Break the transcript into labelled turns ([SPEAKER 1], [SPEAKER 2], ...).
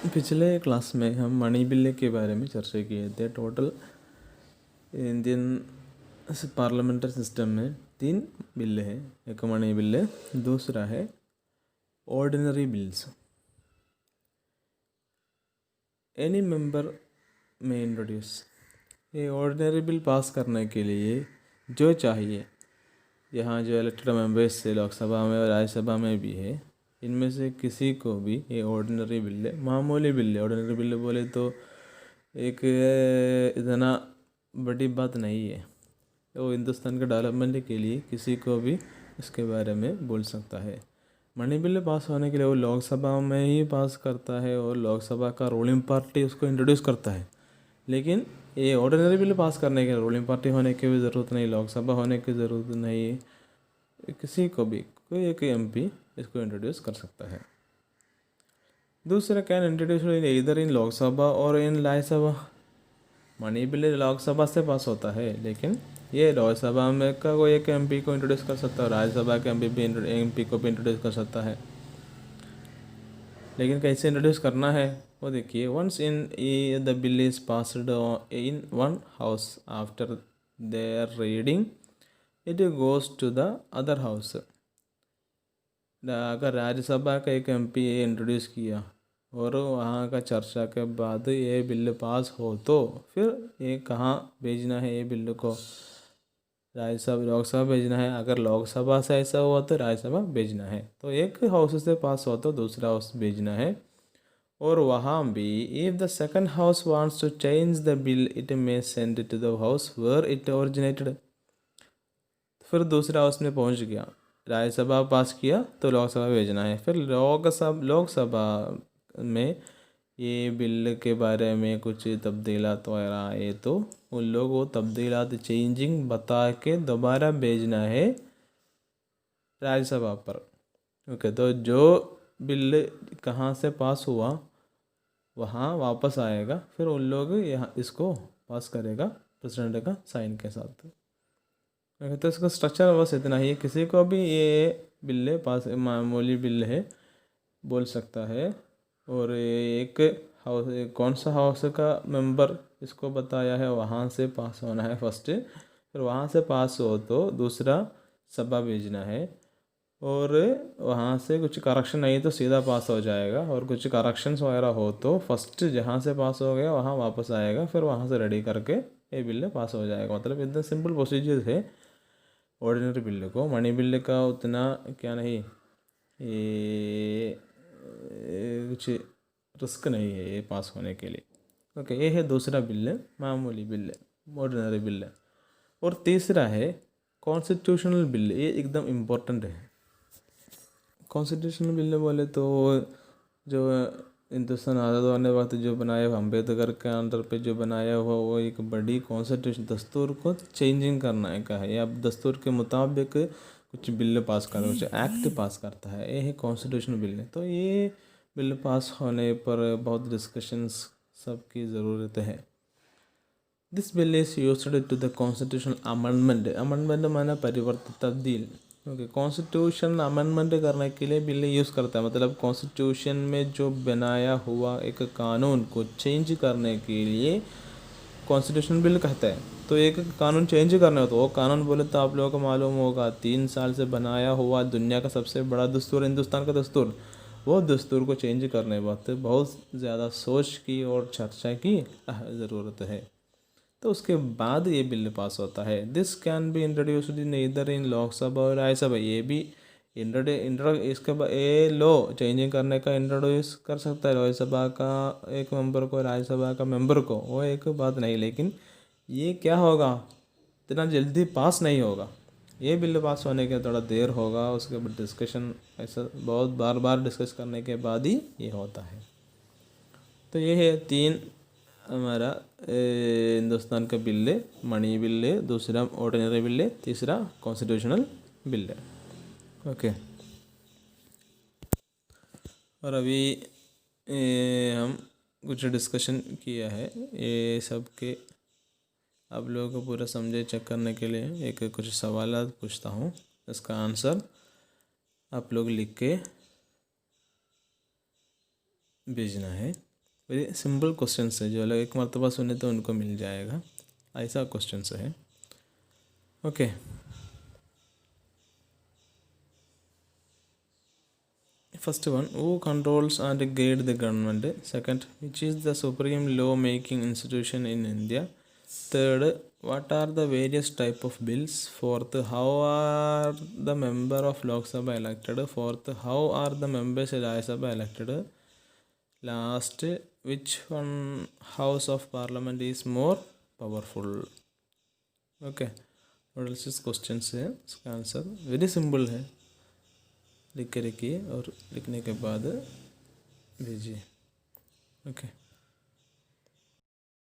[SPEAKER 1] पिछले क्लास में हम मनी बिल के बारे में चर्चा किए थे। टोटल इंडियन पार्लियामेंट्री सिस्टम में 3 बिल है। एक मनी बिल है, दूसरा है ऑर्डिनरी बिल्स। एनी मेंबर में इंट्रोड्यूस। ये ऑर्डिनरी बिल पास करने के लिए जो चाहिए, यहाँ जो इलेक्टेड मेंबर्स से लोकसभा में और राज्यसभा में भी है, इनमें से किसी को भी ये ऑर्डिनरी बिल है, मामूली बिल है। ऑर्डिनरी बिल बोले तो एक इतना बड़ी बात नहीं है। वो हिंदुस्तान के डेवलपमेंट के लिए किसी को भी इसके बारे में बोल सकता है। मनी बिल पास होने के लिए वो लोकसभा में ही पास करता है और लोकसभा का रूलिंग पार्टी उसको इंट्रोड्यूस करता है। लेकिन ये ऑर्डिनरी बिल पास करने के लिए रूलिंग पार्टी होने की भी ज़रूरत नहीं, लोकसभा होने की ज़रूरत नहीं है। किसी को भी कोई एक एमपी इसको इंट्रोड्यूस कर सकता है। दूसरा, कैन इंट्रोड्यूस इधर इन लोकसभा और इन राज्यसभा। मनी बिल लोकसभा से पास होता है, लेकिन ये लोकसभा में का कोई एक एमपी को इंट्रोड्यूस कर सकता है, राज्यसभा के एमपी को भी इंट्रोड्यूस कर सकता है। लेकिन कैसे इंट्रोड्यूस करना है वो देखिए। Once in the bill is passed in one house, after their reading it goes to the other house. अगर राज्यसभा का एक एमपी इंट्रोड्यूस किया और वहाँ का चर्चा के बाद ये बिल पास हो तो फिर ये कहाँ भेजना है, ये बिल को राज्यसभा लोकसभा भेजना है। अगर लोकसभा से ऐसा हुआ तो राज्यसभा भेजना है। तो एक हाउस से पास हो तो दूसरा हाउस भेजना है। और वहाँ भी if the second house wants to change the bill it may send it to the house where it originated. फिर दूसरा हाउस में पहुँच गया, राज्यसभा पास किया तो लोकसभा भेजना है। फिर लोकसभा में ये बिल के बारे में कुछ तब्दीलात वगैरह आए तो उन लोग वो तब्दीलात चेंजिंग बता के दोबारा भेजना है राज्यसभा पर। ओके, तो जो बिल कहाँ से पास हुआ वहाँ वापस आएगा, फिर उन लोग यहाँ इसको पास करेगा प्रेसिडेंट का साइन के साथ। ओके, तो इसका स्ट्रक्चर बस इतना ही है। किसी को भी ये बिल पास मामूली बिल है बोल सकता है। और एक हाउस, कौन सा हाउस का मेंबर इसको बताया है, वहाँ से पास होना है फर्स्ट। फिर वहाँ से पास हो तो दूसरा सभा भेजना है। और वहाँ से कुछ करेक्शन नहीं तो सीधा पास हो जाएगा। और कुछ करेक्शंस वगैरह हो तो फर्स्ट जहाँ से पास हो गया वहाँ वापस आएगा, फिर वहाँ से रेडी करके ये बिल पास हो जाएगा। मतलब इतना सिंपल प्रोसीजर है ऑर्डिनरी बिल को। मनी बिल का उतना क्या नहीं, ये कुछ रिस्क नहीं है ये पास होने के लिए। ओके, ये है दूसरा बिल है, मामूली बिल है, ऑर्डिनरी बिल है। और तीसरा है कॉन्स्टिट्यूशनल बिल। ये एकदम इम्पोर्टेंट है। कॉन्स्टिट्यूशनल बिल बोले तो जो हिंदुस्तान आज़ाद होने वक्त जो बनाया हुआ अम्बेडकर के अंडर पे जो बनाया हुआ वो एक बड़ी कॉन्स्टिट्यूशन, दस्तूर को चेंजिंग करना है का है, या दस्तूर के मुताबिक कुछ बिल पास करता है, कुछ एक्ट पास करता है, ये है कॉन्स्टिट्यूशनल बिल है। तो ये बिल पास होने पर बहुत डिस्कशंस सबकी ज़रूरत है। This bill is used to the constitutional amendment. Amendment माना परिवर्तन, तब्दील। ओके, कॉन्स्टिट्यूशन अमेंडमेंट करने के लिए बिल यूज़ करता है। मतलब कॉन्स्टिट्यूशन में जो बनाया हुआ एक कानून को चेंज करने के लिए कॉन्स्टिट्यूशन बिल कहता है। तो एक कानून चेंज करना हो तो वो कानून बोले तो आप लोगों को मालूम होगा 3 साल से बनाया हुआ दुनिया का सबसे बड़ा दस्तूर, हिंदुस्तान का दस्तूर, वो दस्तूर को चेंज करने वक्त बहुत ज़्यादा सोच की और चर्चा की ज़रूरत है। तो उसके बाद ये बिल पास होता है। This can be introduced in इधर इन लोकसभा और राज्यसभा। ये भी इसके बाद ये लो चेंजिंग करने का इंट्रोड्यूस कर सकता है लोकसभा का एक मेंबर को, राज्यसभा का मेंबर को, वो एक बात नहीं। लेकिन ये क्या होगा, इतना जल्दी पास नहीं होगा। ये बिल पास होने के थोड़ा देर होगा, उसके बाद डिस्कशन ऐसा बहुत बार बार डिस्कस करने के बाद ही ये होता है। तो ये है 3 हमारा हिंदुस्तान का बिल है। मनी बिल है, दूसरा ऑर्डिनरी बिल है, तीसरा कॉन्स्टिट्यूशनल बिल है। ओके, और अभी हम कुछ डिस्कशन किया है ये सब के आप लोगों को पूरा समझे चेक करने के लिए एक कुछ सवाल पूछता हूँ, इसका आंसर आप लोग लिख के भेजना है। वेरी सिंपल क्वेश्चंस है, जो अलग एक मरतबा सुने तो उनको मिल जाएगा, ऐसा क्वेश्चंस है। Okay, first one, who controls and guide the government? Second, which is the supreme law making institution in India? Third, what are the various type of bills? Fourth, how are the member of Lok Sabha elected? Fourth, how are the members of Rajya Sabha elected? Last, which one house of parliament is more powerful? Okay, what else is questions है, इसका answer very simple है, लिख के रखिए और लिखने के बाद भेजिए। ओके।